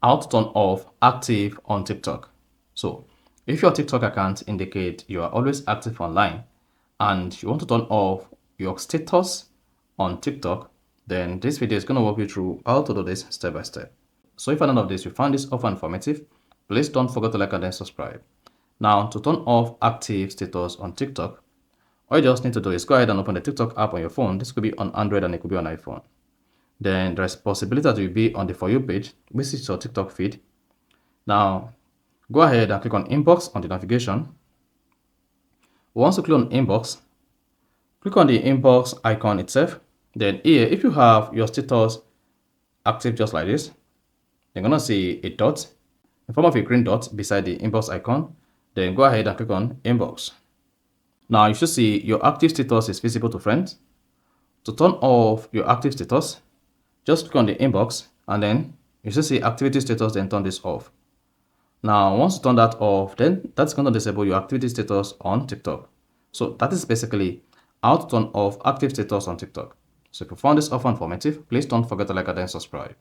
how to turn off active on TikTok. So if your TikTok account indicate you are always active online and you want to turn off your status on TikTok, then this video is going to walk you through how to do this step by step. So if none of this you found this often informative, please don't forget to like and then subscribe. Now, to turn off active status on TikTok, all you just need to do is go ahead and open the TikTok app on your phone. This could be on Android and it could be on iPhone. Then there's a possibility that you'll be on the For You page, which is your TikTok feed. Now, go ahead and click on Inbox on the navigation. Once you click on Inbox, click on the Inbox icon itself. Then here, if you have your status active just like this, you're going to see a dot in form of a green dot beside the Inbox icon. Then go ahead and click on Inbox. Now, you should see your active status is visible to friends. To turn off your active status, just click on the Inbox and then you should see activity status, then turn this off. Now, once you turn that off, then that's going to disable your activity status on TikTok. So that is basically how to turn off active status on TikTok. So if you found this offer informative, please don't forget to like and then subscribe.